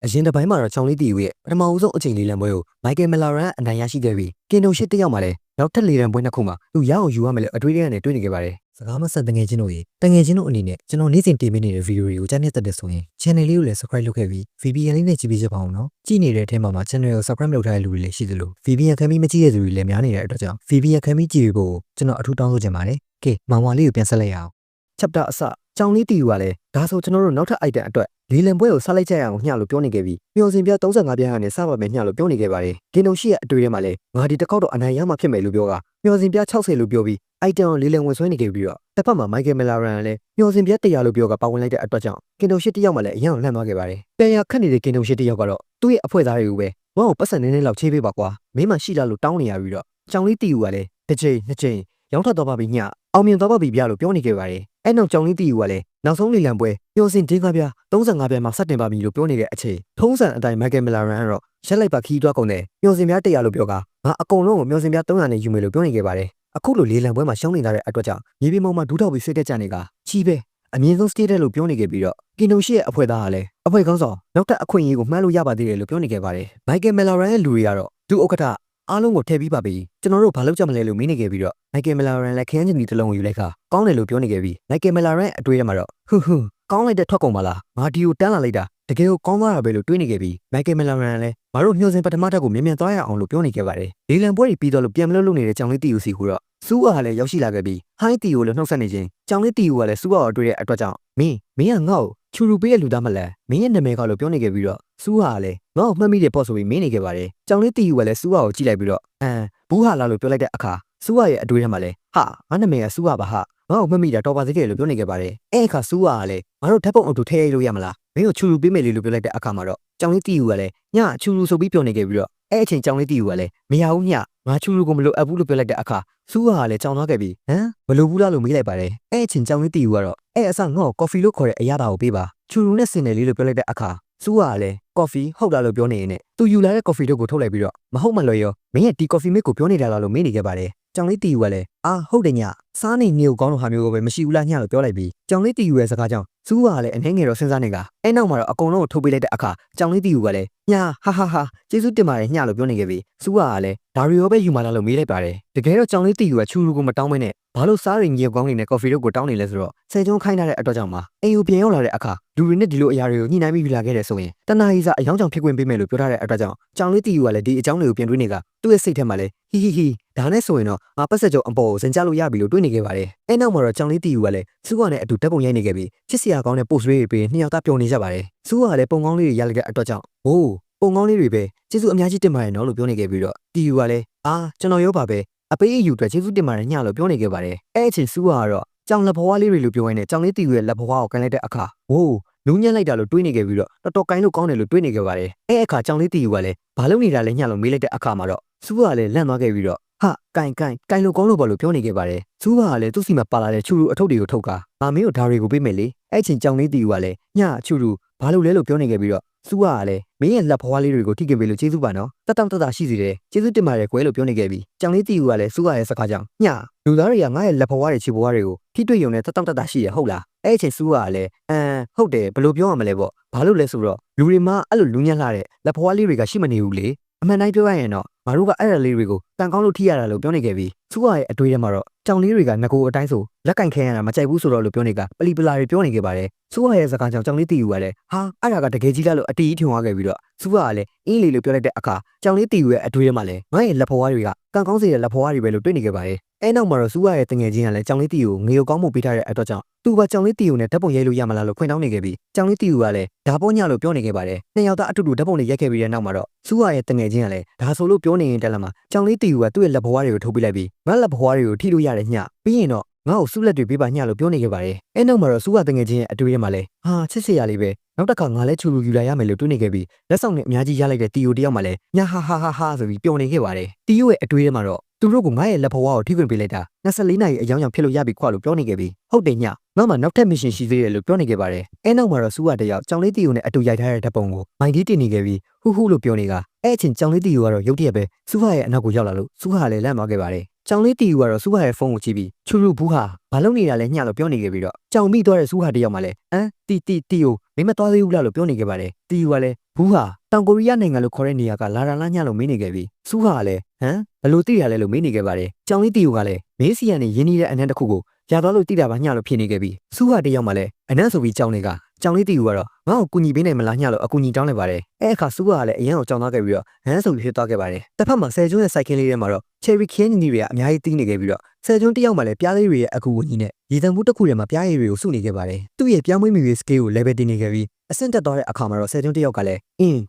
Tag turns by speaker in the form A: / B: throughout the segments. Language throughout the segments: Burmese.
A: အရင်တစ်ပိုင်းမှာတော့ချောင်းလေးတီယူရဲ့ပထမဦးဆုံးအချိန်လေးလံပွဲကိုမိုက်ကယ်မလာရန်အနိုင်ရရှိခဲ့ပြီးကင်တိုရှစ်တစ်ယောက်မှလည်းနောက်ထပ်၄လံပွဲနှစ်ခုမှာသူရအောင်ယူရမယ်လို့အတွေးထဲကနေတွေးနေခဲ့ပါတယ်။စကားမဆက်တငယ်ချင်းတို့ရေတငယ်ချင်းတို့အနေနဲ့ကျွန်တော်နေ့စဉ်တင်ပေးနေတဲ့ဗီဒီယိုတွေကိုကြားနေတတ်တဲ့ဆိုရင် channel လေးကိုလည်း subscribe လုပ်ခဲ့ပြီး VPN လေးနဲ့ကြည့်ပေးကြပါအောင်နော်။ကြည့်နေတဲ့အထဲမှာ channel ကို subscribe လုပ်ထားတဲ့လူတွေလည်းရှိသလို VPN ခံပြီးမကြည့်တဲ့သူတွေလည်းများနေတဲ့အတွက်ကြောင့် VPN ခံပြီးကြည့်ဖို့ကျွန်တော်အထူးတောင်းဆိုချင်ပါတယ်။ကဲမောင်ဝါလေးကိုပြန်ဆက်လိုက်ရအောင်။ chapter အစချောင်းလေးတီယူကလည်းဒါဆိုကျွန်တော်တို့နောက်ထပ် item အတွက်လေးလံပွဲကိုဆက်လိုက်ကြရအောင်ညှလို့ပြောနေခဲ့ပြီးမျောစင်ပြ35ပြားကနေစပါမယ်ညှလို့ပြောနေခဲ့ပါတယ်။ကင်တုံရှိရဲ့အတွေ့အထဲမှာလည်းငါဒီတစ်ခေါက်တော့အနိုင်ရမှာဖြစ်မယ်လို့ပြောကမျောစင်ပြ60လို့ပြောပြီး item ကိုလေးလံဝင်ဆွဲနေခဲ့ပြီးတော့တစ်ဖက်မှာမိုက်ကယ်မလာရန်လည်းမျောစင်ပြ100လို့ပြောကပါဝင်လိုက်တဲ့အတွက်ကြောင့်ကင်တုံရှိတစ်ယောက်မှလည်းအရင်ကလှမ်းသွားခဲ့ပါတယ်။ပြန်ရခတ်နေတဲ့ကင်တုံရှိတစ်ယောက်ကတော့သူ့ရဲ့အဖွဲ့သားတွေကိုပဲငါ့ကိုပတ်စံနေနေလောက်ချေးပေးပါကွာမင်းမရှိလားလို့တောင်းနေရပြီးတော့ချောင်းလေးတီယူကလည်းတစ်ချိန်နှစ်ချိန်ရောင်းထတော့ပါပြီညအောင်မြင်တော့ပါပြီဗျလို့ပြောနေခဲ့ပါတယ်။အဲ့နောက်ချောင်းလေးတီယူကလည်းနောက်ဆုံးလေးလံပွဲမျောစင်ဒင်းကားပြ35ပြားမှာစတင်ပါပြီလို့ပြောနေတဲ့အချိန်ထုံးစံအတိုင်းမိုက်ကယ်မလာရန်ကတော့ရက်လိုက်ပါခီးတွားကုန်တယ်မျောစင်ပြား100လို့ပြောကငါအကုန်လုံးကိုမျောစင်ပြား300နဲ့ယူမယ်လို့ပြောနေခဲ့ပါတယ်အခုလိုလေးလံပွဲမှာရှောင်းနေတာတဲ့အတွက်ကြောင့်မြေပြင်ပေါ်မှာဒူးထောက်ပြီးစိတ်တက်ကြနေကချီးပဲအမြင့်ဆုံး state လို့ပြောနေခဲ့ပြီးတော့ကင်တိုရှိရဲ့အဖွဲ့သားကလည်းအဖွဲ့ကောင်းဆောင်နောက်ထပ်အခွင့်အရေးကိုမှန်းလို့ရပါသေးတယ်လို့ပြောနေခဲ့ပါတယ်မိုက်ကယ်မလာရန်ရဲ့လူတွေကတော့ဒုဥက္ကဋ္ဌအားလုံးကိုထည့်ပြီးပါပြီကျွန်တော်တို့ဘာလုပ်ကြမလဲလို့မေးနေခဲ့ပြီးတော့မိုက်ကယ်မလာရန်လည်းခရမ်းချင်ဒီတစ်လုံးကိုယူလိုက်ခါကောင်းတယ်လို့ပြောနေခဲ့ပြီးမိုက်ကယ်မလာရန်အတွေ့အထဲမှာတော့ဟွန်းကောင်းလိုက်တဲ့ထွက်ကုန်ပါလားငါဒီကိုတန်းလာလိုက်တာတကယ်ကိုကောင်းသွားတာပဲလို့တွေးနေခဲ့ပြီးမိုက်ကယ်မလာရန်လည်းငါတို့မျှော်စင်ပထမတက်ကိုမြင်မြန်သွားရအောင်လို့ပြောနေခဲ့ပါတယ်လေလံပွဲပြီးတော့လို့ပြန်မလို့လုပ်နေတဲ့ကြောင်လေးတီယူစီကိုတော့စူးအားလည်းရောက်ရှိလာခဲ့ပြီးဟိုင်းတီကိုလည်းနှုတ်ဆက်နေခြင်းကြောင်လေးတီယူကလည်းစူးအားကိုတွေ့တဲ့အတွက်ကြောင့်မင်းကငါ့ကိုချူရူပေးရဲ့လူသားမလားမင်းရဲ့နာမည်ကလို့ပြောနေခဲ့ပြီးတော့စူးအားလည်းငါ့ကိုမှတ်မိတယ်ပေါ့ဆိုပြီးမင်းနေခဲ့ပါတယ်ကြောင်လေးတီယူကလည်းစူးအားကိုကြည့်လိုက်ပြီးတော့ဘူးဟာလာလို့ပြောလိုက်တဲ့အခါစူးအားရဲ့အတွေ့အထဲမှာလည်းဟာငါနာမည်ကစူးအားပါဟာငါ့ကိုမှတ်မိတာတော်ပါသေးတယ်လို့ပြောနေခဲ့ပါတယ်အဲ့အခါစူးအားကလည်းငါတို့ဓာတ်ပုံအတူထည့်ရိုက်လို့ရမလားမင်းကိုချူရူပေးမယ်လို့ပြောလိုက်တဲ့အခါမှာတော့ကြောင်လေးတီယူကလည်းညချူရူဆိုပြီးပြောနေခဲ့ပြီးတော့အဲ့အချိန်ကြောင်လေးတီယူကလည်းမရဘူးညငါချူရူကိုမလိုအပ်ဘူးလို့ပြောလိုက်တဲ့အခါစူးအားကလည်းကြောင်သွားခဲ့ပြီးမလိုဘူးလားလို့မေးလိုက်ပါတယ်အဲ့အချိန်ကြောင်လေးတီယူကတော့အဲ့အစငါ့ကိုကော်ဖီလို့ခေါ်တဲ့အရာတာကိုပေးပါချူရူနဲ့စင်တယ်လေးလို့ပြောလိုက်တဲ့အခါစူးအားကလည်းကော်ဖီဟုတ်လားလို့ပြောနေရင်နဲ့သူယူလာတဲ့ကော်ဖီတို့ကိုထုတ်လိုက်ပြီးတော့မဟုတ်မှလွယ်ရောမင်းရဲ့ဒီကော်ဖီမစ်ကိုပြောနေတာလားလို့မေးနေခဲ့ပါတယ်ကြောင်လေးတီယူကလည်းဟုတ်တယ်ညစားနေနေကိုကောင်းလို့ဟာမျိုးကိုပဲမရှိဘူးလားညလို့ပြောလိုက်ပြီးကြောင်လေးတီယူရဲ့စကားကြောင့်စူးကလည်းအနှဲငယ်တော့စဉ်းစားနေကအဲ့နောက်မှာတော့အကုန်လုံးကိုထုတ်ပေးလိုက်တဲ့အခါကြောင်လေးတီယူကလည်းညဟာကျေးဇူးတင်ပါတယ်ညလို့ပြောနေခဲ့ပြီးစူးကလည်းဒါရီရောပဲယူမလားလို့မေးလိုက်ပါတယ်တကယ်တော့ကြောင်လေးတီယူကချူရူကိုမတောင်းမနဲ့ဘာလို့စားရင်ငေကောင်းနေနဲ့ကော်ဖီတို့ကိုတောင်းနေလဲဆိုတော့ဆယ်ကျုံးခိုင်းထားတဲ့အတွက်ကြောင့်ပါအိမ်ကိုပြန်ရောက်လာတဲ့အခါလူတွေနဲ့ဒီလိုအရာတွေကိုညှိနှိုင်းပြီးလာခဲ့တယ်ဆိုရင်တနာရီစာအယောင်းကြောင့်ဖြစ်ခွင့်ပေးမယ်လို့ပြောထားတဲ့အတွက်ကြောင့်ကြောင်လေးတီယူကလည်းဒီအကြောင်းတွေကိုပြန်တွေးနေကသူ့ရဲ့စိတ်ထဲမှာလည်းဟီဒါနဲ့ဆိုရင်တော့ငါပတ်ဆက်ကြုံအပေါ်ကိုစင်ကြလို့ရပြီလို့တွေးနေခဲ့ပါတယ်အဲ့နောက်မှာတော့ကြောင်လေးတီယူကလည်းစူးကနဲ့အတူဓာတ်ပုံရိုက်နေခဲ့ပြီးချစ်စရာကောင်းတဲ့ post လေးတွေပြီးနှစ်ယောက်သားပျော်နေကြပါတယ်စူးကလည်းပုံကောင်းလေးတွေရလိုက်တဲ့အတွက်ကြောင့်ပုံကောင်းလေးတွေပဲကျေးဇူးအများကြီးတင်ပါတယ်နော်လို့ပြောနေခဲ့ပြီးတော့တီယူကလည်းကျွန်တော်ရောပါပဲအပေးအယူအတွက်ကျေးဇူးတင်ပါတယ်ညလို့ပြောနေခဲ့ပါတယ်အဲ့အချိန်စူးကတော့ကြောင်လက်ဘွားလေးတွေလို့ပြောရင်းနဲ့ကြောင်လေးတီယူရဲ့လက်ဘွားကိုကန်လိုက်တဲ့အခါလူညံ့လိုက်တာလို့တွေးနေခဲ့ပြီးတော့တော်တော်ကိုင်းလို့ကောင်းတယ်လို့တွေးနေခဲ့ပါတယ်အဲ့အခါကြောင်လေးတီယူကလည်းဘာလုပ်နေတာလဲညလို့မေးလိုက်တဲ့အခါမှာတော့စူးကလည်းလန့်သွားခဲ့ပြီးတော့ကိုင်လို့ကောင်းလို့ပေါ့လို့ပြောနေခဲ့ပါတယ်စူးကလည်းသူ့စီမှာပါလာတဲ့ချူရူအထုပ်တွေကိုထုတ်ကာမင်းတို့ဓာတွေကိုပေးမယ်လေအဲ့ချိန်ကြောင်လေးတီယူကလည်းညချူရူဘာလို့လဲလို့ပြောနေခဲ့ပြီးတော့စူးကလည်းမင်းရဲ့လက်ဘွားလေးတွေကိုထိခင်ပေးလို့ကျေးဇူးပါနော်တတ်ရှိစီတယ်ကျေးဇူးတင်ပါတယ်ကွယ်လို့ပြောနေခဲ့ပြီးကြောင်လေးတီယူကလည်းစူးကရဲ့စကားကြောင့်ညလူသားတွေကငါ့ရဲ့လက်ဘွားတွေခြေဘွားတွေကိုထိတွေ့ရုံနဲ့တတ်ရှိရဟုတ်လားအဲ့ချိန်စူးကလည်းဟုတ်တယ်ဘယ်လိုပြောရမလဲပေါ့ဘာလို့လဲဆိုတော့လူတွေမှာအဲ့လိုလူညံ့လာတဲ့လက်ဘွားလေးတွေကရှိမနေဘူးလေအမှန်တိုင်းပြောရရင်တော့ငါတို့ကအဲ့ဒါလေးတွေကိုတန်ကောင်းလို့ထိရတာလို့ပြောနေခဲ့ပြီးစူးရဲ့အတွေ့အထဲမှာတော့ကြောင်လေးတွေကငကိုအတိုင်းဆိုလက်ကင်ခဲရတာမကြိုက်ဘူးဆိုတော့လို့ပြောနေကပလီပလာတွေပြောနေခဲ့ပါတယ်စူးရဲ့စကားကြောင့်ကြောင်လေးတီယူကလည်းအဲ့ဒါကတကယ်ကြီးလားလို့အတီးထွင်သွားခဲ့ပြီးတော့စူးကလည်းအင်းလီလို့ပြောလိုက်တဲ့အခါကြောင်လေးတီယူရဲ့အတွေ့အထဲမှာလည်းငါရဲ့လက်ဖွားတွေကကံကောင်းစေတဲ့လက်ဖွားတွေပဲလို့တွေးနေခဲ့ပါတယ်အဲ့နောက်မှာတော့စူးရဲ့တငယ်ချင်းကလည်းကြောင်လေးတီယူကိုငေကိုကောင်းမှုပေးထားတဲ့အတွက်ကြောင့်သူကကြောင်လေးတီယူနဲ့ဓာတ်ပုံရိုက်လို့ရမလားလို့ခွင့်တောင်းနေခဲ့ပြီးကြောင်လေးတီယူကလည်းဒါပေါ်ညလို့ပြောနေခဲ့ပါတယ်နှစ်ယောက်သားအတူတူဓာတ်ပုံတွေရိုက်ခဲ့ပြီးတဲ့နောက်မှာတော့စူးရဲ့တငယ်ချင်းကလည်းဒါဆိုလို့ပြောနေရင်တက်လာမှာကြောင်လေးတီယူကသူ့ရဲ့လက်ဖွားတွေကိုထုတ်ပေးလိုက်ပြီးငါလက်ဖွားတွေကိုထိလို့ရတဲ့ညပြီးရင်တော့ငါ့ကိုစူးလက်တွေပေးပါညလို့ပြောနေခဲ့ပါတယ်အဲ့နောက်မှာတော့စူးကတငယ်ချင်းရဲ့အတွေ့အထဲမှာလည်းချစ်စရာလေးပဲနောက်တစ်ခါငါလည်းချူလူယူလာရမယ်လို့တွေးနေခဲ့ပြီးလက်ဆောင်နဲ့အများကြီးရလိုက်တဲ့တီယိုတယောက်မှလည်းညဟာဆိုပြီးပျော်နေခဲ့ပါတယ်တီယိုရဲ့အတွေ့အထဲမှာတော့သူတို့ကငါ့ရဲ့လက်ဖွားကိုထိခွင့်ပေးလိုက်တာ24နာရီအယောင်ဖြစ်လို့ရပြီခွလို့ပြောနေခဲ့ပြီးဟုတ်တယ်ညငါမှနောက်ထပ်မစ်ရှင်ရှိသေးတယ်လို့ပြောနေခဲ့ပါတယ်အဲ့နောက်မှာတော့စူးကတယောက်ကြောင်လေးတီယိုနဲ့အတူရိုက်ထားတဲ့ဓာတ်ပုံကိုမိုင်ဒီတင်နေခဲ့ပြီးဟူးလို့ပြောနေကအဲ့အချိန်ကြောင်လေးတီယိုကတော့ရုတ်တရက်ပဲစူးရဲ့အနောက်ကိုရောက်လာလို့စူးကလည်းလန့်သွားခဲ့ပါတယ်ကြောင်လေးတီယူကတော့စူးဟာရဲ့ဖုန်းကိုကြည့်ပြီးချူရူဘူးဟာဘာလုပ်နေတာလဲညလို့ပြောနေခဲ့ပြီးတော့ကြောင်မိသွားတဲ့စူးဟာတယောက်မှလည်းတီယိုမင်းမသွားသေးဘူးလားလို့ပြောနေခဲ့ပါတယ်တီယူကလည်း ဘူးဟာတောင်ကိုရီးယားနိုင်ငံလို့ခေါ်တဲ့နေရာကလာတာလားညလို့မေးနေခဲ့ပြီစူးဟာလည်းဟမ်ဘလို့သိရလဲလို့မေးနေခဲ့ပါတယ်ကြောင်လေးတီယိုကလည်းမေးစီကနေရင်းနှီးတဲ့အနံ့တစ်ခုကိုရသွားလို့တိတာပါညလို့ဖြစ်နေခဲ့ပြီစူးဟာတယောက်မှလည်းအနံ့ဆိုပြီးကြောင်လေးကကြောင်လေးတီယိုကတော့ငါ့ကိုကူညီပေးနိုင်မလားညလို့အကူညီတောင်းလိုက်ပါတယ်အဲ့အခါစူးဟာလည်းအရန်ကိုကြောင်သွားခဲ့ပြီးတော့ဟမ်ဆိုပြီးဖြစ်သွားခဲ့ပါတယ်တစ်ဖက်မှာဆယ်ကျွန်းရဲ့စိုက်ခင်းလေးထဲမှာတော့ cherry ခင်းညီတွေကအများကြီးတီးနေခဲ့ပြီးတော့ဆယ်ကျွန်းတယောက်မှလည်းပြားလေးတွေရဲ့အကူအညီနဲ့ရေတံမှုတစ်ခုထဲမှာပြားရည်တွေကိုစုနေခဲ့ပါတယ်သူ့ရဲ့ပြားမွေးမြူရေး scale ကို level တင်နေခဲ့ပြီးအဆင့်တက်သွားတဲ့အခါမှာတော့ဆယ်ကျွန်းတယောက်ကလည်း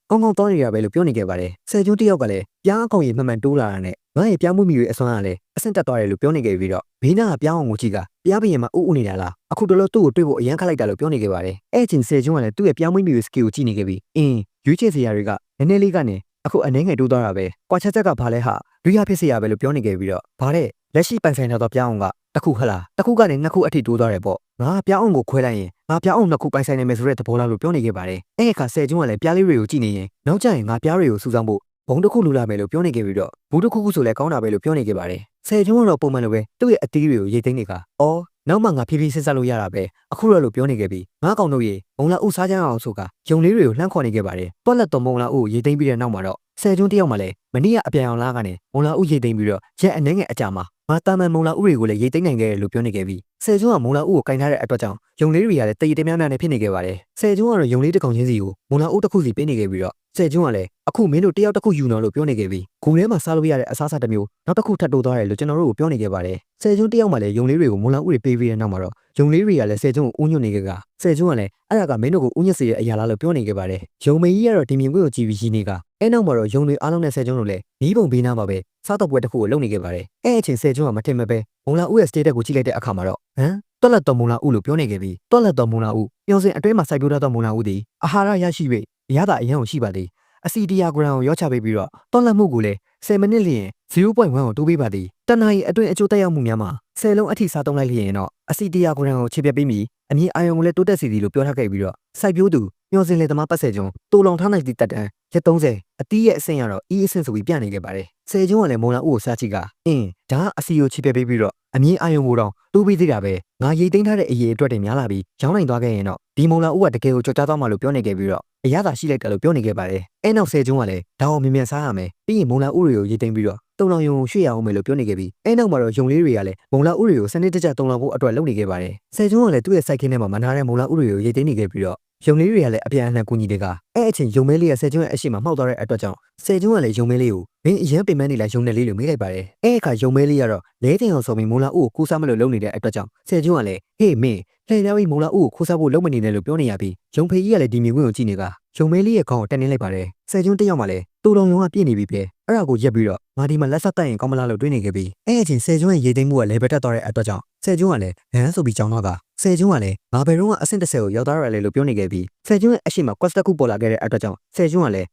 A: ကောင်းကောင်းသွားနေရပဲလို့ပြောနေခဲ့ပါတယ်ဆယ်ကျွန်းတယောက်ကလည်းပြားအကောင်ရည်မှန်မှန်တိုးလာတာနဲ့ငါ့ရဲ့ပြားမွေးမြူရေးအစွမ်းကလည်းအဆင့်တက်သွားတယ်လို့ပြောနေခဲ့ပြီးတော့ဘေးနားကပြားအောင်ကိုကြည့်ကပြားပင်မှာဥနေတာလားအခုတလို့သူ့ကိုတွေ့ဖို့အရန်ခက်လိုက်တာလို့ပြောနေခဲ့ပါတယ်အဲ့ချင်းဆယ်ကျွန်းကလည်းသူ့ရဲ့ပြားမွေးမြူရေး scale ကိုကြည့်နေခဲ့ပြီးရွေးချယ်စရာတွေကနည်းနည်းလေးကနေအခုအနေငယ်တိုးသွားတာပဲကွာချက်ကဘာလဲဟာဒွိရဖြစ်စရာပဲလို့ပြောနေခဲ့ပြီးတော့ဗါတဲ့လက်ရှိပိုင်ဆိုင်တော့ပြားအောင်ကတခုဟလားတခုကနေနှစ်ခုအထိတိုးသွားတယ်ပေါ့ငါပြားအောင်ကိုခွဲလိုက်ရင်ငါပြားအောင်နှစ်ခုပိုင်ဆိုင်နေမယ်ဆိုတဲ့သဘောလားလို့ပြောနေခဲ့ပါတယ်အဲ့အခါဆယ်ကျွန်းကလည်းပြားလေးတွေကိုကြည့်နေရင်နောက်ကျရင်ငါပြားတွေကိုစူးစမ်းဖို့ဘုံတစ်ခုလူလာမယ်လို့ပြောနေခဲ့ပြီးတော့ဘူးတစ်ခုခုဆိုလဲကောင်းတာပဲလို့ပြောနေခဲ့ပါတယ်ဆယ်ကျွန်းကတော့ပုံမှန်လိုပဲသူ့ရဲ့အတီးတွေကိုရိတ်သိမ်းနေတာအော်နောက်မှငါဖြည်းဖြည်းစဉ်းစားလို့ရတာပဲအခုတော့လို့ပြောနေခဲ့ပြီးငါကောင်တို့ရေမုံလာဥစားကြအောင်ဆိုကယုံလေးတွေကိုလှမ်းခေါ်နေခဲ့ပါတယ်တွက်လက်တော်မုံလာဥကိုရိတ်သိမ်းပြီးတဲ့နောက်မှာတော့ဆယ်ကျွန်းတယောက်မှလည်းမနေ့ကအပြန်အောင်လားကနေမုံလာဥရိတ်သိမ်းပြီးတော့ရက်အနေငယ်အကြာမှာငါတာမန်မုံလာဥတွေကိုလည်းရိတ်သိမ်းနိုင်ခဲ့တယ်လို့ပြောနေခဲ့ပြီးဆယ်ကျွန်းကမုံလာဥကိုကင်ထားတဲ့အတွက်ကြောင့်ယုံလေးတွေကလည်းတည်တည်များများနဲ့ဖြစ်နေခဲ့ပါတယ်ဆယ်ကျွန်းကတော့ယုံလေးတစ်ကောင်ချင်းစီကိုမုံလာဥတစ်ခုစီပေးနေခဲ့ပြီးတော့ဆယ်ကျွန်းကလည်းအခုမင်းတို့တယောက်တစ်ခုယူနော်လို့ပြောနေခဲ့ပြီးဂုံထဲမှာစားလို့ရတဲ့အစားအစာတစ်မျိုးနောက်တစ်ခုထပ်တိုးသွားတယ်လို့ကျွန်တော်တို့ကိုပြောနေခဲ့ပါတယ်ဆယ်ကျွန်းတယောက်မှလည်းယုံလေးတွေကိုမုံလာဥတွေပေးပြီးတဲ့နောက်မှာတော့ယုံလေးတွေကလည်းဆယ်ကျွန်းကိုဥညွတ်နေခဲ့ကဆယ်ကျွန်းကလည်းအဲ့ဒါကမင်းတို့ကိုဥညွတ်စေတဲ့အရာလားလို့ပြောနေခဲ့ပါတယ်ယုံမေကြီးကတော့ဒီမြင်ကွင်းကိုကြည့်ပြီးရင်းနေကအဲ့နောက်မှာတော့ယုံတွေအားလုံးနဲ့ဆယ်ကျွန်းတို့လည်းမီးပုံဘေးနားမှာပဲစားတော့ပွဲတစ်ခုကိုလုပ်နေခဲ့ပါတယ်အဲ့အချိန်ဆယ်ကျွန်းကမထင်မပဲမုံလာဥရဲ့ status ကိုကြည့်လိုက်တဲ့အခါမှာတော့တွက်လက်တော်မုံလာဥလို့ပြောနေခဲ့ပြီးတွက်လက်တော်မုံလာဥပြောစင်အတွင်းမှာစိုက်ပျိုးထားသောမုံလာဥသည်အာဟာရရရှိ၍အရသာအရန်ကိုရှိပါသည်အစီ100 gram ကိုရောချပေးပြီးတော့တွက်လက်မှုကိုလည်း10မိနစ်လျင် 0.1 ကိုတိုးပေးပါသည်တနအီအတွင်းအကျိုးသက်ရောက်မှုများမှာ10လုံးအထိစားသုံးလိုက်လျင်တော့အစီ100 gram ကိုခြေပြတ်ပေးပြီးအမြင့်အာရုံကိုလည်းတိုးတက်စေသည်လို့ပြောထားခဲ့ပြီးတော့စိုက်ပျိုးသူမျောစင်လေသမားပတ်ဆယ်ကျွန်းတိုးလောင်ထားနိုင်သည့်တက်တန်းရက်30အတီးရဲ့အဆင့်ရတော့အဆင့်ဆိုပြီးပြနေခဲ့ပါတယ်ဆယ်ကျွန်းကလည်းမုံလာဥကိုစားကြည့်ကဒါကအစီကိုခြေပြတ်ပေးပြီးတော့အမြင့်အာရုံကိုတော့တိုးပေးသေးတာပဲငါရိတ်သိမ်းထားတဲ့အရေးအတွက်တွေများလာပြီးရောင်းနိုင်သွားခဲ့ရင်တော့ဒီမုံလာဥကတကယ်ကိုကြော်ကြားသွားမှလို့ပြောနေခဲ့ပြီးတော့အရသာရှိလိုက်တယ်လို့ပြောနေခဲ့ပါတယ်အဲ့နောက်ဆယ်ကျွန်းကလည်းဒါအောင်မြင်မြန်စားရမယ်ပြီးရင်မုံလာဥတွေကိုရိတ်သိမ်းပြီးတော့တုံလောင်ယုံရွှေ့ရအောင်မယ်လို့ပြောနေခဲ့ပြီးအဲ့နောက်မှာတော့ယုံလေးတွေကလည်းမုံလာဥတွေကိုစနစ်တကျတုံလောင်ဖို့အတွက်လုပ်နေခဲ့ပါတယ်ဆယ်ကျွန်းကလည်းသူ့ရဲ့စိုက်ခင်းထဲမှာမနာတဲ့မုံလာဥတွေကိုရိတ်သိမ်းနေခဲ့ပြီးတော့ယုံလေးတွေကလည်းအပြန်အလှန်ကူညီတဲ့ကအဲ့အချိန်ယုံမဲလေးကဆယ်ကျွန်းရဲ့အရှိမမှောက်သွားတဲ့အတွက်ကြောင့်ဆယ်ကျွန်းကလည်းယုံမဲလေးကိုမင်းအရင်ပင်မနေလိုက်ယုံနေလေးလို့မေးလိုက်ပါတယ်အဲ့အခါယုံမဲလေးကတော့လဲတင်အောင်ဆိုပြီးမုံလာဥကိုခိုးစားမလို့လုပ်နေတဲ့အတွက်ကြောင့်ဆယ်ကျွန်းကလည်းဟေးမင်းလှည့်ပြောင်းပြီးမုံလာဥကိုခိုးစားဖို့လုပ်မနေနဲ့လို့ပြောနေရပြီးယုံဖေကြီးကလည်းဒီမြင်ကွင်းကိုကြည့်နေကယုံမဲလေးရဲ့ခေါင်းကိုတက်နေလိုက်ပါတယ်ဆယ်ကျွန်းတယောက်မှလည်းတူလုံယုံကပြည့်နေပြီပဲအဲ့ဒါကိုရက်ပြီးတော့ငါဒီမှာလက်ဆက်တက်ရင်ကောင်းမလားလို့တွေးနေခဲ့ပြီးအဲ့အချိန်ဆယ်ကျွန်းရဲ့ရေသိမ်းမှုကလေဘယ်တက်သွားတဲ့အတွက်ကြောင့်ဆယ်ကျွန်းကလည်းဟမ်ဆိုပြီးကြောင်းတော့ကဆယ်ကျွန်းကလည်းငါဘယ်တော့မှအဆင့်30ကိုရောက်သွားရတယ်လို့ပြောနေခဲ့ပြီးဆယ်ကျွန်းရဲ့အရှိမ quest တစ်ခုပေါ်လာခဲ့တဲ့အတွက်ကြောင့်ဆယ်ကျွန်းကလည်း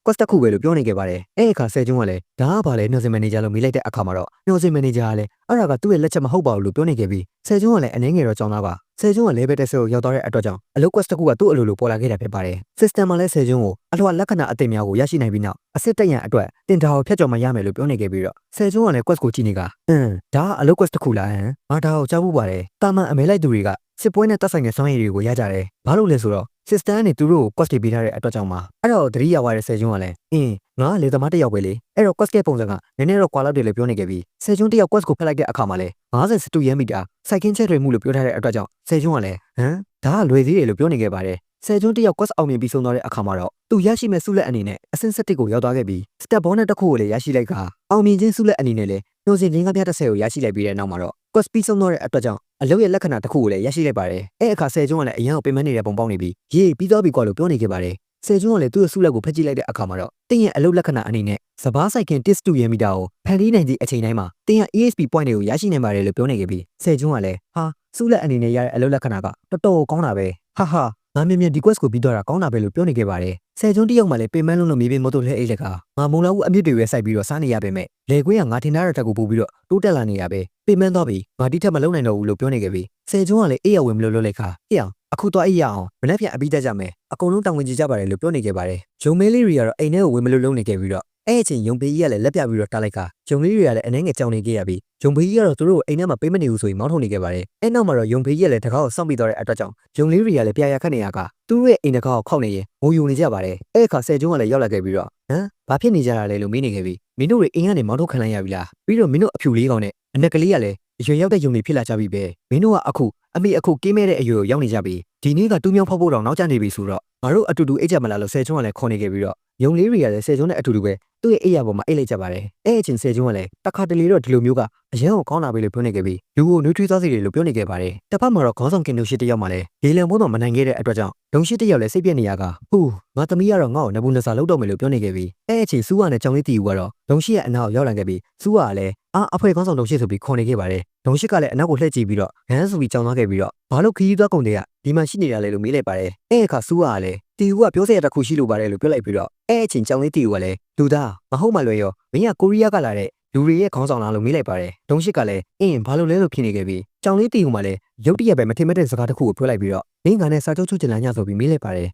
A: quest တစ်ခုပဲလို့ပြောနေခဲ့ပါတယ်အဲ့အခါဆယ်ကျွန်းကလည်းဒါကဘာလဲနှောစင်မန်နေဂျာလို့မေးလိုက်တဲ့အခါမှာတော့နှောစင်မန်နေဂျာကလည်းအဲ့ဒါကသူ့ရဲ့လက်ချက်မဟုတ်ပါဘူးလို့ပြောနေခဲ့ပြီးဆယ်ကျွန်းကလည်းအနေငယ်တော့ကြောင်းတော့ကဆယ်ကျွန်းက level 10ကိုရောက်သွားတဲ့အတွက်ကြောင့်အလုပ် quest တစ်ခုကသူ့အလိုလိုပေါ်လာခဲ့တာဖြစ်ပါတယ် system မှာလည်းဆယ်ကျွန်းကိုအလှလက္ခဏာအသစ်များကိုရရှိနိုင်ပြီးနောက်အစစ်တက်ရန်အတွက်တင်တာကိုဖျက်ကျော်မှရမယ်လို့ပြောနေခဲ့ပြီးတော့ဆယ်ကျွန်းကလည်း quest ကိုကြည့်နေကဒါကအလုပ် quest တစ်ခုလားငါဒါကိုကြားဖို့ပါတယ်တာမန်အမဲလိုက်သူတွေကစစ်ပွဲနဲ့တက်ဆိုင်တဲ့စွမ်းရည်တွေကိုရကြတယ်ဘာလို့လဲဆိုတော့ system နဲ့သူတို့ကို quest ပေးထားတဲ့အတွက်ကြောင့်ပါအဲ့တော့သတိရသွားတဲ့ဆယ်ကျွန်းကလည်းငါလေသမားတစ်ယောက်ပဲလေအဲ့တော့ quest ရဲ့ပုံစံကနည်းနည်းတော့ကွာလောက်တယ်လို့ပြောနေခဲ့ပြီးဆယ်ကျွန်းတစ်ယောက် quest ကိုဖက်လိုက်တဲ့အခါမှာလည်း50စတူရန်မီတာစိုက်ကင်းချက်တွေမှုလို့ပြောထားတဲ့အတွက်ကြောင့်ဆယ်ကျွန်းကလည်းဒါကလွယ်သေးတယ်လို့ပြောနေခဲ့ပါတယ်ဆယ်ကျွန်းတစ်ယောက် quest အောင်မြင်ပြီးဆုံးသွားတဲ့အခါမှာတော့သူရရှိမဲ့ဆုလက်အနေနဲ့အဆင့်7ကိုရောက်သွားခဲ့ပြီး step bonus တစ်ခုကိုလည်းရရှိလိုက်ကအောင်မြင်ခြင်းဆုလက်အနေနဲ့လည်းနှိုးစင်လင်းကားပြ30ကိုရရှိလိုက်ပြီးတဲ့နောက်မှာတော့ quest ပြီးဆုံးသွားတဲ့အတွက်ကြောင့်အလုပ်ရဲ့လက္ခဏာတစ်ခုကိုလည်းရရှိလိုက်ပါတယ်အဲ့အခါဆယ်ကျွန်းကလည်းအရန်ကိုပင်မနေတဲ့ပုံပေါက်နေပြီးရေးပြီးသွားပြီကွာလို့ပြောနေခဲ့ပါတယ်ဆယ်ကျွန်းကလည်းသူ့ရဲ့ဆုလက်ကိုဖက်ကြည့်လိုက်တဲ့အခါမှာတော့တင်းရဲ့အလုပ်လက္ခဏာအနေနဲ့စပားဆိုင်ခင်တစ်စတူရမီတာကိုဖန်တီးနိုင်သည့်အချိန်တိုင်းမှာတင်းရဲ့ ESP point တွေကိုရရှိနိုင်ပါတယ်လို့ပြောနေခဲ့ပြီးဆယ်ကျွန်းကလည်းဟာဆုလက်အနေနဲ့ရတဲ့အလုပ်လက္ခဏာကတော်တော်ကောင်းတာပဲဟာငါမြင်မြင်ဒီ quest ကိုပြီးတော့တာကောင်းတာပဲလို့ပြောနေခဲ့ပါတယ်ဆယ်ကျွန်းတယောက်မှလည်းပင်မလုံးလို့မြေပြင်မတို့လဲအိတ်လက်ကငါမုံလာဦးအမြင့်တွေပဲစိုက်ပြီးတော့စားနေရပေမဲ့လေကွင်းကငါထင်ထားတဲ့တက်ကိုပို့ပြီးတော့တိုးတက်လာနေရပဲပင်မသွားပြီးငါတိထက်မလုံနိုင်တော့ဘူးလို့ပြောနေခဲ့ပြီးဆယ်ကျွန်းကလည်းအေးရဝင်မလို့လွတ်လိုက်ခါအေးအောင်အခုတော့အေးရအောင်မနေ့ပြန်အပြီးတက်ကြမယ်အကုန်လုံးတောင်းဝင်ကြကြပါတယ်လို့ပြောနေခဲ့ပါတယ်ဂျုံမဲလေးတွေကတော့အိမ်ထဲကိုဝင်မလို့လုံနေခဲ့ပြီးတော့ အဲ့အချိန်ယုံပေးကြီးကလည်းလက်ပြပြီးတော့တားလိုက်ကဂျုံလေးတွေကလည်းအနေငယ်ကြောင်နေခဲ့ရပြီးယုံပေးကြီးကတော့သူတို့အိမ်ထဲမှာပေးမနေဘူးဆိုရင်မောင်းထုတ်နေခဲ့ပါတယ်အဲ့နောက်မှာတော့ယုံပေးကြီးကလည်းတကားကိုစောင့်ပြီးတော့တဲ့အတွက်ကြောင့်ယုံလေးတွေကလည်းပြာရခတ်နေရကသူတို့ရဲ့အိမ်တကားကိုခောက်နေရင်ငိုယုံနေကြပါတယ်အဲ့အခါဆယ်ကျုံးကလည်းရောက်လာခဲ့ပြီးတော့ဘာဖြစ်နေကြတာလဲလို့မေးနေခဲ့ပြီးမင်းတို့တွေအိမ်ကနေမောင်းထုတ်ခံလိုက်ရပြီလားပြီးတော့မင်းတို့အဖြူလေးကောင်နဲ့အနက်ကလေးကလည်းအရွယ်ရောက်တဲ့ယုံတွေဖြစ်လာကြပြီပဲမင်းတို့ကအခုကင်းမဲ့တဲ့အရွယ်ကိုရောက်နေကြပြီဒီနေ့ကတူးမြောင်းဖောက်ဖို့တော့နောက်ကျနေပြီဆိုတော့ငါတို့အတူတူအိတ်ကြမလားလို့ဆယ်ကျုံးကလည်းခေါ်နေခဲ့ပြီးတော့ယုံလေးတွေကလည်းဆယ်ကျုံးနဲ့အတူတူပဲသူ့ရဲ့အိတ်ရပေါ်မှာအိတ်လိုက်ကြပါတယ်အဲ့အချိန်ဆယ်ကျုံးကလည်းတခါတလေတော့ဒီလိုမျိုးကအရန်ကိုကောင်းလာပြီလို့ပြောနေခဲ့ပြီးလူကိုနှွေးထွေးသွားစေတယ်လို့ပြောနေခဲ့ပါတယ်တစ်ဖက်မှာတော့ခေါင်းဆောင်ကင်နိုရှိတယောက်မှလည်းရေလံဘုံတော့မနိုင်ခဲ့တဲ့အတွက်ကြောင့်ဒုံရှိတယောက်လည်းစိတ်ပြက်နေရကဟူးငါသမီးကတော့ငါ့ကိုနဘူးနစာလောက်တော့မယ်လို့ပြောနေခဲ့ပြီးအဲ့အချိန်စူးကနဲ့ကြောင်လေးတီယူကတော့ဒုံရှိရဲ့အနောက်ရောက်လာခဲ့ပြီးစူးကလည်းအဖွဲ့ခေါင်းဆောင်ဒုံရှိဆိုပြီးခေါ်နေခဲ့ပါတယ်ဒုံရှိကလည်းအနောက်ကိုလှည့်ကြည့်ပြီးတော့ငန်းဆိုပြီးကြောင်သွားခဲ့ပြီးတော့ဘာလို့ခရီးသွားကုန်တဲ့ကဒီမှာရှိနေတာလဲလို့မေးလိုက်ပါတယ်အဲ့အခါစူးကလည်းတီယူကပြောစရာတစ်ခုရှိလို့ပါတယ်လို့ပြောလိုက်ပြီးတော့အဲ့အချိန်ကြောင်လေးတီယူကလည်းလူသားမဟုတ်မှလွယ်ရောမင်းကကိုရီးယားကလာတဲ့လူတွေရဲ့ခေါင်းဆောင်လားလို့မေးလိုက်ပါတယ်ဒုံရှိကလည်းဘာလို့လဲလို့ဖြစ်နေခဲ့ပြီးကြောင်လေးတီယူမှလည်းရုတ်တရက်ပဲမထင်မဲ့တဲ့စကားတစ်ခုကိုပြောလိုက်ပြီးတော့မင်းကလည်းစာချုပ်ချုပ်ချင်လာညဆိုပြီးမေးလိုက်ပါတယ်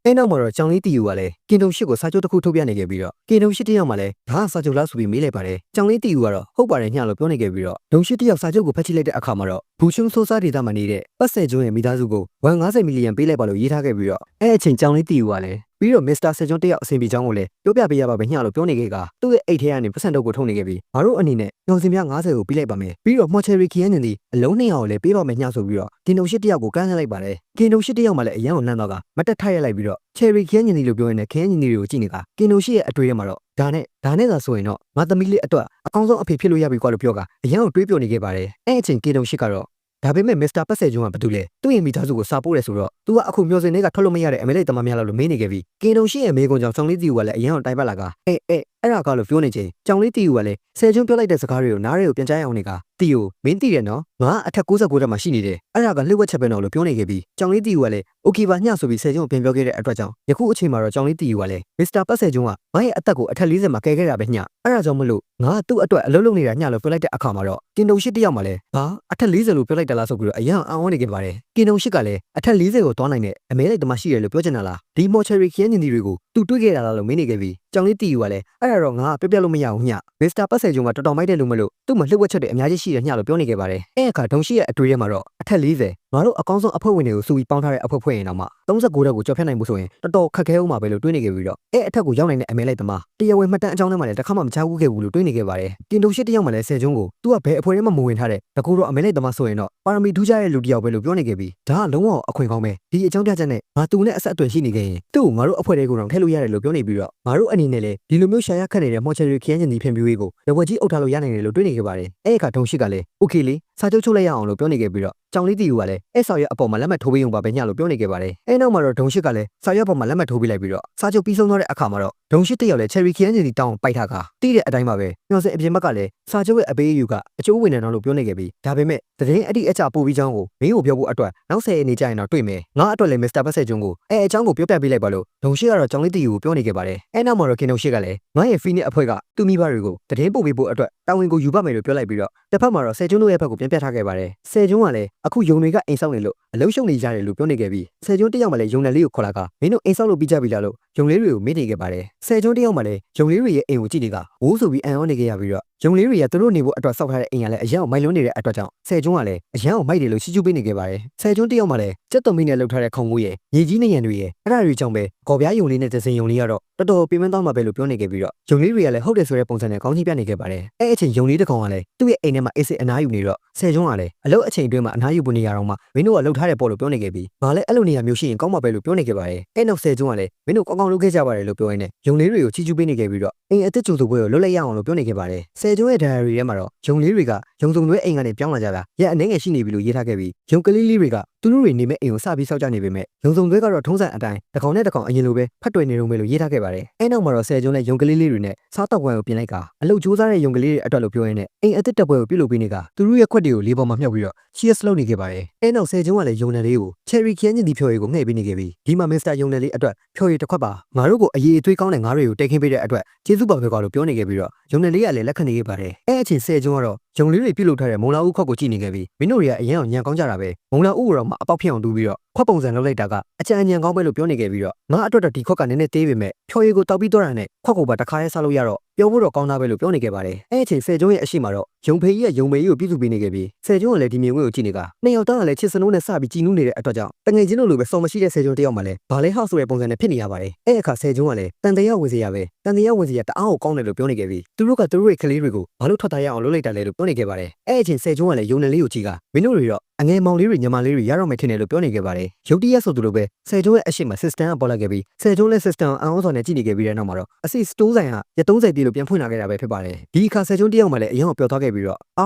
A: အဲ့နောက်မှာတော့ကြောင်လေးတီယူကလည်းကင်တုံရှိကိုစာချုပ်တစ်ခုထုတ်ပြနေခဲ့ပြီးတော့ကင်တုံရှိတယောက်မှလည်းဒါစာချုပ်လားဆိုပြီးမေးလိုက်ပါတယ်ကြောင်လေးတီယူကတော့ဟုတ်ပါတယ်ညလို့ပြောနေခဲ့ပြီးတော့ဒုံရှိတယောက်စာချုပ်ကိုဖတ်ကြည့်လိုက်တဲ့အခါမှာတော့ဘူချုံဆိုးစားဒေတာမှာနေတဲ့ပတ်စဲကျုံးရဲ့မိသားစုကို150မီလီယံပေးလိုက်ပါလို့ရေးထားခဲ့ပြီးတော့အဲ့အချိန်ကြောင်လေးတီယူကလည်းပြီးတော့မစ္စတာဆယ်ကျွန်းတယောက်အဆင်ပြေချောင်းကိုလည်းပြောပြပေးရပါပဲညလို့ပြောနေခဲ့ကသူ့ရဲ့အိတ်ထဲကနေပတ်စံတုပ်ကိုထုတ်နေခဲ့ပြီးငါတို့အနေနဲ့ညောင်စင်ပြ90ကိုပြီးလိုက်ပါမယ်ပြီးတော့မော်ချယ်ရီခီယန်ညင်ဒီအလုံး200ကိုလည်းပေးပါမယ်ညဆိုပြီးတော့ကင်တုံရှိတယောက်ကိုကမ်းလှမ်းလိုက်ပါတယ်ကင်တုံရှိတယောက်မှလည်းအရန်ကိုလှမ်းတော့ကမတက်ထိုက်ရလိုက်ပြီးတော့ချယ်ရီခီယန်ညင်ဒီလို့ပြောရင်းနဲ့ခီယန်ညင်ဒီတွေကိုကြည့်နေတာကင်တုံရှိရဲ့အတွေ့အထဲမှာတော့ဒါနဲ့သာဆိုရင်တော့ငါသမီးလေးအတွက်အကောင်းဆုံးအဖေဖြစ်လို့ရပြီကွာလို့ပြောကအရန်ကိုတွေးပြောနေခဲ့ပါတယ်အဲ့အချိန်ကင်တုံရှိကတော့ဒါပေမဲ့မစ္စတာပတ်စဲကျွန်းကဘာတူလဲသူ့ရဲ့မိသားစုကိုစာပို့တယ်ဆိုတော့ तू ကအခုမျိုးစင်တွေကထွက်လို့မရတဲ့အမေလေးတမများလောက်လို့မေးနေခဲ့ပြီးကင်တုံရှိရဲ့မေးခွန်းကြောင့်ကြောင်လေးတီယူကလည်းအရန်ကိုတိုင်ပတ်လာကအဲ့ဒါကလို့ပြောနေချင်းကြောင်လေးတီယူကလည်းဆယ်ကျွန်းပြောလိုက်တဲ့စကားတွေကိုနားတွေကိုပြန်ကြားရအောင်နေကတီယူမင်းတီးတယ်နော်ငါအထက်69တက်မှာရှိနေတယ်အဲ့ဒါကလှုပ်ဝက်ချက်ပဲနော်လို့ပြောနေခဲ့ပြီးကြောင်လေးတီယူကလည်းโอเคပါညဆိုပြီးဆယ်ကျွန်းကိုပြန်ပြောခဲ့တဲ့အတွက်ကြောင့်ယခုအချိန်မှာတော့ကြောင်လေးတီယူကလည်းမစ္စတာပတ်စဲကျွန်းကငါရဲ့အသက်ကိုအထက်40မှာကယ်ခဲ့တာပဲညအဲ့ဒါကြောင့်မလို့ငါသူ့အတွက်အလုပ်လုပ်နေတာညလို့ပြောလိုက်တဲ့အခါမှာတော့ကင်တုံရှိတယောက်မှလည်းဘာအထက်40လို့ပြောလိုက်တာလားဆိုပြီးတော့အရန်အောင်နေခဲ့ပါတယ်ကင်တုံရှိကလည်းအထက်40ကိုသွားနိုင်တဲ့အမဲလိုက်တမရှိရလို့ပြောချင်တာလားဒီမော်ချယ်ရီခီယန်ညင်ဒီတွေကိုသူတွေးခဲ့တာလားလို့မေးနေခဲ့ပြီးကြောင်လေးတီယူကလည်းအဲ့ဒါတော့ငါပြပြလို့မရဘူးညမစ္စတာပတ်စဲကျွန်းကတော်တော်မိုက်တယ်လို့မလို့သူ့မှာလှုပ်ဝက်ချက်တွေအများကြီးရှိတယ်ညလို့ပြောနေခဲ့ပါတယ်အဲ့အခါဒုံရှိရဲ့အတွေ့အထဲမှာတော့အထက်40ငါတို့အကောင်းဆုံးအဖွဲ့ဝင်တွေကိုစုပြီးပေါင်းထားတဲ့အဖွဲ့ဖွဲ့ရင်တော့မှ39တက်ကိုကြော်ဖြတ်နိုင်မှုဆိုရင်တော်တော်ခက်ခဲဦးမှာပဲလို့တွေးနေခဲ့ပြီးတော့အဲ့အထက်ကိုရောက်နိုင်တဲ့အမဲလိုက်သမားတရားဝင်မှတ်တမ်းအကြောင်းထဲမှာလည်းတစ်ခါမှမချဘူးခဲ့ဘူးလို့တွေးနေခဲ့ပါတယ်ကင်တုံရှိတယောက်မှလည်းဆယ်ကျွန်းကိုသူကဘယ်အဖွဲ့ထဲမှမဝင်ထားတဲ့တကူတော့အမဲလိုက်သမားဆိုရင်တော့ပါရမီထူးခြားတဲ့လူတစ်ယောက်ပဲလို့ပြောနေခဲ့ပြီးဒါကလုံးဝအခွင့်ကောင်းပဲဒီအကြောင်းပြချက်နဲ့ငါသူနဲ့အဆက်အသွယ်ရှိနေခဲ့ရင်သူ့ကိုငါတို့အဖွဲ့တွေကိုတော့ထည့်လို့ရတယ်လို့ပြောနေပြီးတော့ငါတို့အနေနဲ့လည်းဒီလိုမျိုးရှာရခတ်နေတဲ့မော်ချယ်ရီခီယန်ညင်ဒီဖြန့်ဖြူးရေးကိုလက်ဝက်ကြီးအုပ်ထားလို့ရနိုင်တယ်လို့တွေးနေခဲ့ပါတယ်အဲ့အခါဒုံရှိကလည်းโอเคလေစာချုပ်ချုပ်လိုက်ရအောင်လို့ပြောနေခဲ့ပြီးတော့ကြောင်လေးတီယူကလည်းအဲ့ဆော်ရဲ့အပေါ်မှာလက်မှတ်ထိုးပေးုံပါပဲညလို့ပြောနေခဲ့ပါတယ်အဲ့နောက်မှာတော့ဒုံရှိကလည်းစာရွက်ပေါ်မှာလက်မှတ်ထိုးပေးလိုက်ပြီးတော့စာချုပ်ပြီးဆုံးသွားတဲ့အခါမှာတော့ဒုံရှိတယောက်လည်းချယ်ရီခီယန်ညင်ဒီတောင်းပိုက်ထားကတီးတဲ့အတိုင်းပါပဲမျောစင်အပြင်ဘက်ကလည်းစာချုပ်ရဲ့အပေးအယူကအကျိုးဝင်တယ်နော်လို့ပြောနေခဲ့ပြီးဒါပေမဲ့သတင်းအတိအကျပို့ပြီးချောင်းကိုမင်းကိုပြောဖို့အတွက်နောက်10ရက်နေကြရင်တော့တွေ့မယ်ငါအတွက်လည်းမစ္စတာပတ်စဲကျွန်းကိုအဲ့အကြောင်းကိုပြောပြပေးလိုက်ပါလို့ဒုံရှိကတော့ကြောင်လေးတီယူကိုပြောနေခဲ့ပါတယ်အဲ့နောက်မှာတော့ကင်တုံရှိကလည်းငါရဲ့ဖီနစ်အဖွဲ့ကသူ့မိဘတွေကိုသတင်းပို့ပေးဖို့အတွက်တာဝန်ကိုယူပါမယ်လို့ပြောလိုက်ပြီးတော့တစ်ဖက်မှာတော့ဆယ်ကျွန်းတို့ရဲ့ဘက်ကိုပြန်ပြထားခဲ့ပါတယ်ဆယ်ကျွန်းကလည်းအခုယုံတွေကအိမ်ဆောက်နေလို့အလုံးရှုံနေကြတယ်လို့ပြောနေခဲ့ပြီးဆယ်ကျွန်းတယောက်မှလည်းယုံနယ်လေးကိုခေါ်လာကမင်းတို့အိမ်ဆောက်လို့ပြီးကြပြီလားလို့ယုံလေးတွေကိုမေးနေခဲ့ပါတယ်ဆယ်ကျွန်းတယောက်မှလည်းယုံလေးတွေရဲ့အိမ်ကိုကြည့်နေကဝိုးဆိုပြီးအံ့ဩနေခဲ့ရပြီးတော့ယုံလေးတွေကသူတို့နေဖို့အတွက်စောက်ထားတဲ့အိမ်ကလည်းအရန်ကိုမိုက်လွန်းနေတဲ့အတွက်ကြောင့်ဆယ်ကျွန်းကလည်းအရန်ကိုမိုက်တယ်လို့ချီးကျူးပေးနေခဲ့ပါတယ်ဆယ်ကျွန်းတယောက်မှလည်းစက်သွန်မီနဲ့လှုပ်ထားတဲ့ခုံမိုးရဲ့ညီကြီးနေရံတွေရဲ့အဲ့ဒါတွေကြောင့်ပဲကော်ပြားယုံလေးနဲ့တစင်ယုံလေးကတော့တော်တော်ပြင်ပန်းသွားမှာပဲလို့ပြောနေခဲ့ပြီးတော့ယုံလေးတွေကလည်းဟုတ်တယ်ဆိုတဲ့ပုံစံနဲ့ကောင်းကြီးပြနေခဲ့ပါတယ်အဲ့အချိန်ယုံလေးတစ်ကောင်ကလည်းသူ့ရဲ့အိမ်ထဲမှာအေးစစ်အနားယူနေတော့ဆယ်ကျွန်းကလည်းအလုပ်အချိန်အတွင်းမှာအနားယူဖို့နေရတော့မှမင်းတို့ကလှုပ်ထားတဲ့ပေါ်လို့ပြောနေခဲ့ပြီးငါလည်းအဲ့လိုနေရာမျိုးရှိရင်ကောင်းမှာပဲလို့ပြောနေခဲ့ပါတယ်အဲ့နောက်ဆယ်ကျွန်းကလည်းမင်းတို့ကောင်းကောင်းလုပ်ခဲ့ကြပါတယ်လို့ပြောရင်းနဲ့ယုံလေးတွေကိုချီးကျူးပေးနေခဲ့ပြီးတော့အိမ်အစ်စ်ကျူဆိုပွဲကိုလွတ်လိုက်ရအောင်လို့ပြောနေခဲ့ပါတယ်ဆယ်ကျွန်းရဲ့ diary ထဲမှာတော့ယုံလေးတွေကယုံစုံတွေအိမ်ကနေပြောင်းလာကြတာရက်အနေငယ်ရှိနေပြီလို့ရေးထားခဲ့ပြီးယုံကလေးလေးတွေကသူတို့တွေနေမဲ့အိမ်ကိုစပြီးစောက်ကြနေပေမဲ့ယုံစုံတွေကတော့ထုံးစံအတိုင်းတစ်ကောင်နဲ့တစ်ကောင်အရင်လိုပဲဖတ်တွေ့နေတော့မယ်လို့ရေးထားခဲ့ပါတယ်အဲ့နောက်မှာတော့ဆယ်ကျွန်းနဲ့ယုံကလေးလေးတွေနဲ့စားတောက်ပွဲကိုပြင်လိုက်ကအလုပ်ကြိုးစားတဲ့ယုံကလေးတွေအတွက်လို့ပြောရင်းနဲ့အိမ်အစ်စ်တက်ပွဲကိုပြုလုပ်ပေးနေကသူတို့ရဲ့ခွက်တွေကိုလေးပေါ်မှာမြှောက်ပြီးတော့ cheers လုပ်နေခဲ့ပါတယ်အဲ့နောက်ဆယ်ကျွန်းကလည်းယုံနယ်လေးကို cherry ခရမ်းညင်ဒီဖြော်ရည်ကိုငှဲ့ပေးနေခဲ့ပြီးဒီမှာ Mr. ယုံနယ်လေးအတွက်ဖြော်ရည်တစ်ခွက်ပါငါတို့ကိုအရေးအသွေးကောင်းတဲ့ငါးတွေကိုတိတ်ခင်းပေးတဲ့အတွက်ကျေးဇူးပါပဲကွာလို့ပြောနေခဲ့ပြီးတော့ယုံနယ်လေးကလည်းလက်ခံနေခဲ့ပါတယ်အဲ့အချိန်ဆယ်ကျွန်းကတော့ယုံလေးတွေပြုတ်လုပ်ထားတဲ့မုံလာဦးခွက်ကိုကြည့်နေခဲ့ပြီးမင်းတို့တွေကအရင်အောင်ညံကောင်းကြတာပဲမုံလာဦးကတော့မှအပေါက်ဖြစ်အောင်တူးပြီးတော့ ခွက်ပုံစံလုပ်လိုက်တာကအကြံဉာဏ်ကောင်းပဲလို့ပြောနေခဲ့ပြီးတော့ငါအတွက်တော့ဒီခွက်ကနည်းနည်းသေးပေမဲ့ဖြော်ရည်ကိုတောက်ပြီးတော့တာနဲ့ခွက်ကိုပါတစ်ခါရဲစားလို့ရတော့ပြောဖို့တော့ကောင်းသားပဲလို့ပြောနေခဲ့ပါတယ်အဲ့အချိန်ဆယ်ကျုံးရဲ့အရှိမတော့ယုံဖေကြီးရဲ့ယုံမေကြီးကိုပြုစုပေးနေခဲ့ပြီးဆယ်ကျုံးကလည်းဒီမြင်ကွင်းကိုကြည့်နေကနှစ်ယောက်သားကလည်းချစ်စနိုးနဲ့စပြီးကြည်နူးနေတဲ့အတွက်ကြောင့်တငယ်ချင်းတို့လိုပဲစော်မရှိတဲ့ဆယ်ကျုံးတယောက်မှလည်းဘာလဲဟောက်ဆိုတဲ့ပုံစံနဲ့ဖြစ်နေရပါတယ်အဲ့အခါဆယ်ကျုံးကလည်းတန်တရားဝင်စရာပဲတန်တရားဝင်စရာတအားကိုကောင်းတယ်လို့ပြောနေခဲ့ပြီးသူတို့ကသူတို့ရဲ့ကလေးတွေကိုဘာလို့ထွက်ထားရအောင်လုပ်လိုက်တာလဲလို့ပြောနေခဲ့ပါတယ်အဲ့အချိန်ဆယ်ကျုံးကလည်းယုံနယ်လေးကိုကြည့်ကမင်းတို့တွေတော့အငယ်မောင်လေးတွေညီမလေးတွေရတော့မယ်ထင်တယ်လို့ပြောနေခဲ့ပါတယ်ရုတ်တရက်ဆိုသူတို့ပဲဆယ်ကျုံးရဲ့အရှိမ system ကပေါ်လာခဲ့ပြီးဆယ်ကျုံးရဲ့ system အအောင်စော်နဲ့ကြည့်နေခဲ့ပြီးတဲ့နောက်မှာတော့အစစ်စတိုးဆိုင်ကရက်30ပြည့်လို့ပြန်ဖွင့်လာခဲ့တာပဲဖြစ်ပါတယ်ဒီအခါဆယ်ကျုံးတယောက်မှလည်းအရင်ကပျော်သွားခဲ့ပြီးတော့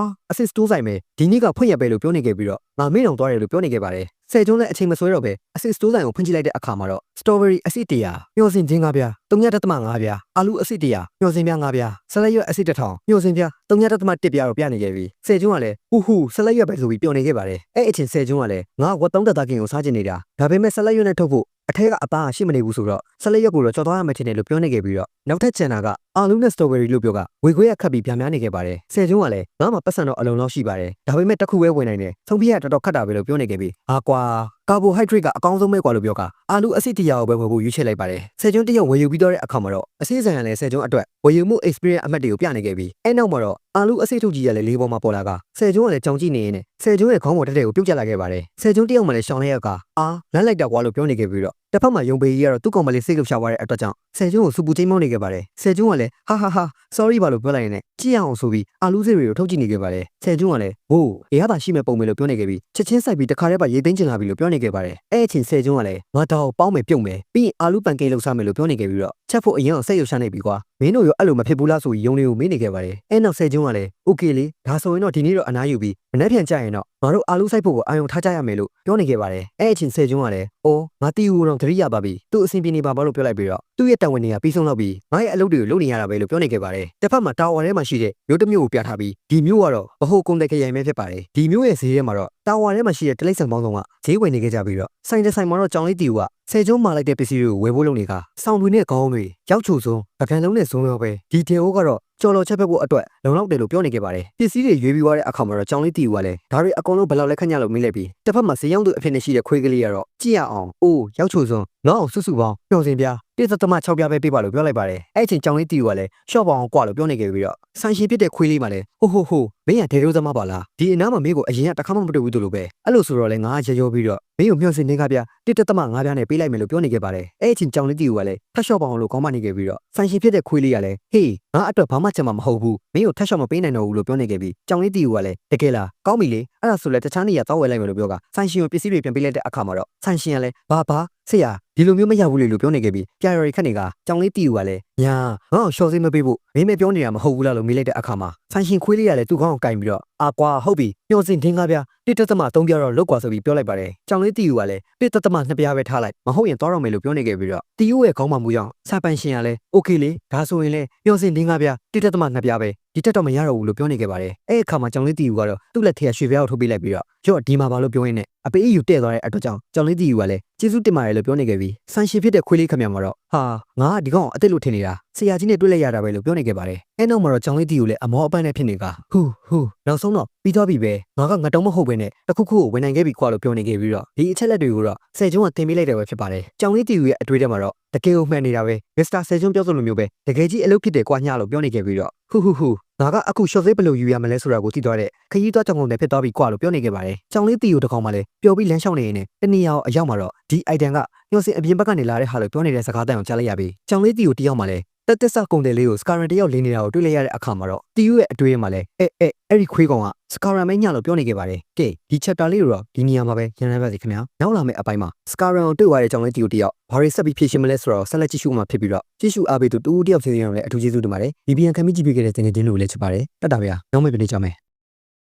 A: အစစ်စတိုးဆိုင်ပဲဒီနေ့ကဖွင့်ရပဲလို့ပြောနေခဲ့ပြီးတော့ငါမေ့အောင်သွားတယ်လို့ပြောနေခဲ့ပါတယ်ဆယ်ကျုံးလည်းအချိန်မဆွဲတော့ပဲအစစ်စတိုးဆိုင်ကိုဖွင့်ကြည့်လိုက်တဲ့အခါမှာတော့ strawberry အစစ်100မျှော်စင်ချင်း5ပြား3.5ပြားအာလူအစစ်100မျှော်စင်ပြား5ပြားဆလရွက်အစစ်1000မျှော်စင်ပြား3.1ပြားတော့ပြနေခဲ့ပြီးဆယ်ကျုံးကလည်းဟူဆလရွက်ပဲဆိုပြီးပျော်နေခဲ့ပါတယ်အဲ့အချိန်ဆယ်ကျုံးကလည်းငါဝတ်3တက်သားကင်ကိုစားကျင်နေတာဒါပေမဲ့ဆလရွက်နဲ့ထုတ်ဖို့အထက်ကအသားရှိမနေဘူးဆိုတော့ဆလရွက်ကိုတော့ကြော်သွားရမယ်ထင်တယ်လို့ပြောနေခဲ့ပြီးတော့နောက်ထပ်ချန်နာကအာလူနဲ့ strawberry လို့ပြောကဝေခွေးရခတ်ပြီးပြန်များနေခဲ့ပါတယ်ဆယ်ကျုံးကလည်းငါမှပတ်စံတော့အလုံးလောက်ရှိပါတယ်ဒါပေမဲ့တစ်ခုပဲဝင်နိုင်တယ်ဆုံးဖြတ်ရတော်တော်ခက်တာပဲလို့ပြောနေခဲ့ပြီးကွာကာဘိုဟိုက်ဒရိတ်ကအကောင်းဆုံးပဲကွာလို့ပြောကအာလူအစစ်100ကိုပဲဝယ်ဖို့ရွေးချယ်လိုက်ပါတယ်ဆယ်ကျုံးတယောက်ဝယ်ယူပြီးတော့တဲ့အခါမှာတော့အစစ်ဆိုင်ကလည်းဆယ်ကျုံးအတွက်ဝယ်ယူမှု experience အမှတ်တွေကိုပြနေခဲ့ပြီးအဲ့နောက်မှာတော့အာလူအစစ်ထုတ်ကြီးရလည်းလေးပေါ်မှာပေါ်လာကဆယ်ကျုံးကလည်းကြောင်ကြည့်နေရင်းနဲ့ဆယ်ကျုံးရဲ့ခေါင်းပေါ်တက်တဲ့ကိုပြုတ်ကျလာခဲ့ပါတယ်ဆယ်ကျုံးတယောက်မှလည်းရှောင်းလိုက်ရကလမ်းလိုက်တာကွာလို့ပြောနေခဲ့ပြီးတော့တစ်ဖက်မှာယုံပေကြီးကတော့သူ့ကောင်မလေးစိတ်လှုပ်ရှားသွားတဲ့အတွက်ကြောင့်ဆယ်ကျုံးကိုစူပူချင်းမောင်းနေခဲ့ပါတယ်ဆယ်ကျုံးကလည်းဟာ sorry ပါလို့ပြောလိုက်ရင်လည်းကြည့်ရအောင်ဆိုပြီးအာလူစစ်တွေကိုထုတ်ကြည့်နေခဲ့ပါတယ်ဆယ်ကျုံးကလည်းဟိုးအေးရတာရှိမဲ့ပုံပဲလို့ပြောနေခဲ့ပြီးချက်ချင်းစိုက်ပြီးတခါတည်းပါရေးသိမ်းချင်လာပြီလို့ပြောနေခဲ့ပါတယ်အဲ့အချိန်ဆယ်ကျုံးကလည်းငါတောက်ပေါင်းမယ်ပြုတ်မယ်ပြီးရင်အာလူပန်ကိန်းလှုပ်ရှားမယ်လို့ပြောနေခဲ့ပြီးတော့ချက်ဖို့အရင်ကစိတ်လှုပ်ရှားနေပြီကွာမင်းတို့ရောအဲ့လိုမဖြစ်ဘူးလားဆိုပြီးယုံလေးကိုမေးနေခဲ့ပါတယ်အဲ့နောက်ဆယ်ကျုံးကလည်း okay လေဒါဆိုရင်တော့ဒီနေ့တော့အနားယူပြီးမနေ့ပြန်ကြရင်တော့ငါတို့အာလူစိုက်ဖို့ကိုအာရုံထားကြရမယ်လို့ပြောနေခဲ့ပါတယ်အဲ့အချိန်ဆယ်ကျုံးကလည်းငါတီဦးတော့တတိယပါပြီသူ့အဆင်ပြေနေပါဘာလို့ပြောလိုက်ပြီးတော့သူ့ရဲ့တာဝန်တွေကပြီးဆုံးတော့ပြီးငါရဲ့အလုပ်တွေကိုလုပ်နေရတာပဲလို့ပြောနေခဲ့ပါတယ်တစ်ဖက်မှာတာဝါထဲမှာရှိတဲ့မြို့တစ်မြို့ကိုပြထားပြီးဒီမြို့ကတော့ဗဟိုကုန်တဲ့ခရိုင်ပဲဖြစ်ပါတယ်ဒီမြို့ရဲ့ဈေးထဲမှာတော့တာဝါထဲမှာရှိတဲ့တလိမ့်ဆန်ပေါင်းစုံကဈေးဝယ်နေခဲ့ကြပြီးတော့ဆိုင်တစ်ဆိုင်မှာတော့ကြောင်လေးတီဦးကဆယ်ကျုံးမာလိုက်တဲ့ပစ္စည်းတွေကိုဝယ်ဖို့လုပ်နေကဆောင်းတွေနဲ့ခေါင်းတွေရောက်ချိုစုံပကံလုံးနဲ့ဇုံရောပဲဒီတေအိုးကတော့ကြော်လော်ချက်ဖက်ဖို့အတွက်လုံလောက်တယ်လို့ပြောနေခဲ့ပါတယ်ပစ္စည်းတွေရွေးပြီးသွားတဲ့အခါမှာတော့ကြောင်လေးတီဦးကလည်းဒါတွေအကုန်လုံးဘယ်လောက်လဲခက်ညလို့မေးလိုက်ပြီးတစ်ဖက်မှာဈေးရောက်သူအဖြစ်နဲ့ရှိတဲ့ခွေးကလေးကတော့ကြည့်ရအောင်ရောက်ချိုစုံနောက်အောင်စုပေါင်းပျော်စင်ပြား1.6ပြားပဲပေးပါလို့ပြောလိုက်ပါတယ်အဲ့အချိန်ကြောင်လေးတီဦးကလည်းရှော့ပေါအောင်ကွာလို့ပြောနေခဲ့ပြီးတော့ဆိုင်ရှင်ဖြစ်တဲ့ခွေးလေးမှလည်းဟိုမင်းကဒေရိုးသမားပါလားဒီအနားမှာမင်းကိုအရင်ကတစ်ခါမှမတွေ့ဘူးလို့ပဲအဲ့လိုဆိုတော့လေငါကရောပြီးတော့မင်းကိုမျှော်စင်နေကပြ1.5ပြားနဲ့ပေးလိုက်မယ်လို့ပြောနေခဲ့ပါတယ်အဲ့အချိန်ကြောင်လေးတီဦးကလည်းထပ်ရှော့ပေါအောင်လို့ခေါင်းမနေခဲ့ပြီးတော့ဆိုင်ရှင်ဖြစ်တဲ့ခွေးလေးကလည်းဟေးငါအတွက်ဘာမှချက်မှမဟုတ်ဘူးမင်းကိုထပ်ရှော့မပေးနိုင်တော့ဘူးလို့ပြောနေခဲ့ပြီးကြောင်လေးတီဦးကလည်းတကယ်လားကောင်းပြီလေအဲ့ဒါဆိုလည်းတခြားနေရာတောက်ဝယ်လိုက်မယ်လို့ပြောကဆိုင်ရှင်ကိုပစ္စည်းတွေပြန်ပေးလိုက်တဲ့အခါမှာတော့ဆိုင်ရှင်ကလည်းဘာဆရာဒီလိုမျိုးမရဘူးလေလို့ပြောနေခဲ့ပြီးပြရရီခက်နေကကြောင်လေးတီဦးကလည်းညာငါ့ကိုရှော့စိမပေးဖို့မင်းမပြောနေတာမဟုတ်ဘူးလားလို့မေးလိုက်တဲ့အခါမှာဆိုင်ရှင်ခွေးလေးကလည်းသူ့ခေါင်းကိုကင်ပြီးတော့ကွာဟုတ်ပြီမျောစင်ဒင်းကားပြ1.3ပြားတော့လုတ်ကွာဆိုပြီးပြောလိုက်ပါတယ်ကြောင်လေးတီဦးကလည်း1.2ပြားပဲထားလိုက်မဟုတ်ရင်သွားတော့မယ်လို့ပြောနေခဲ့ပြီးတော့တီဦးရဲ့ခေါင်းမှမူကြောင့်စာပန်ရှင်ကလည်း okay လေဒါဆိုရင်လည်းမျောစင်ဒင်းကားပြ1.2ပြားပဲဒီတက်တော့မရတော့ဘူးလို့ပြောနေခဲ့ပါတယ်အဲ့အခါမှာကြောင်လေးတီဦးကတော့သူ့လက်ထဲကရွှေပြားကိုထုတ်ပေးလိုက်ပြီးတော့ကြော့ဒီမှာပါလို့ပြောရင်းနဲ့အပေးအယူတဲ့သွားတဲ့အတွက်ကြောင့်ကြောင်လေးတီဦးကလည်းကျေးဇူးတင်ပါတယ်လို့ပြောနေခဲ့ပြီးဆန်ရှင်ဖြစ်တဲ့ခွေးလေးခမရမှာတော့ငါကဒီကောင်အစ်စ်လို့ထင်နေတာဆရာကြီးနဲ့တွေ့လိုက်ရတာပဲလို့ပြောနေခဲ့ပါတယ်အဲ့နောက်မှာတော့ကြောင်လေးတီဦးလည်းအမောအပန်းနဲ့ဖြစ်နေကဟူနောက်ဆုံးတော့ပြီးသွားပြီပဲငါကငါတုံးမဟုတ်ပဲနဲ့တခုခုကိုဝင်နိုင်ခဲ့ပြီခွာလို့ပြောနေခဲ့ပြီးတော့ဒီအချက်လက်တွေကိုတော့ဆယ်ကျုံးကတင်ပေးလိုက်တယ်ပဲဖြစ်ပါတယ်ကြောင်လေးတီဦးရဲ့အတွေ့အကြုံမှာတော့တကယ်ကိုမှန်နေတာပဲမစ္စတာဆယ်ကျုံးပြောဆိုလိုမျိုးပဲတကယ်ကြီးအလုပ်ဖြစ်တယ်ကွာညလို့ပြောနေခဲ့ပြီးတော့ဟူငါကအခု short သေးဘယ်လိုယူရမလဲဆိုတာကိုသိသွားတဲ့ခရီးသွားကြောင်ကုန်တွေဖြစ်သွားပြီကွာလို့ပြောနေခဲ့ပါတယ်ကြောင်လေးတီဦးတစ်ကောင်မှလည်းပျော်ပြီးလမ်းလျှောက်နေရင်တနေရာအရောက်မှာတော့ဒီ item ကညှို့စင်အပြင်ဘက်ကနေလာတဲ့ဟာလို့ပြောနေတဲ့စကားတန်ကိုကြားလိုက်ရပြီးကြောင်လေးတီဦးတယောက်မှလည်းတက်ဆကုန်တယ်လေးကိုစကာရန်တယောက်လေးနေတာကိုတွေ့လိုက်ရတဲ့အခါမှာတော့တီယူရဲ့အတွေ့အမှာလဲအဲ့ဒီခွေးကောင်ကစကာရန်မဲညလို့ပြောနေခဲ့ပါတယ်ကဲဒီ chapter လေးကိုတော့ဒီနေရာမှာပဲရန်ရပါစီခင်ဗျာနောက်လာမယ့်အပိုင်းမှာစကာရန်ကိုတွေ့ရတဲ့ကြောင်လေးတီယူတယောက်ဘာတွေဆက်ပြီးဖြည့်ရှင်းမလဲဆိုတော့ဆက်လက်ကြည့်ရှုမှာဖြစ်ပြီးတော့ကြည့်ရှုအားပေးသူတူတူတယောက်စီစီရောလည်းအထူးကျေးဇူးတင်ပါတယ် VPN ခံပြီးကြည့်ပေးခဲ့တဲ့တင်ငယ်ချင်းတို့လည်းချစ်ပါတယ်တတ်တာဗျာနောက်မယ့်ပြန်ကြမယ်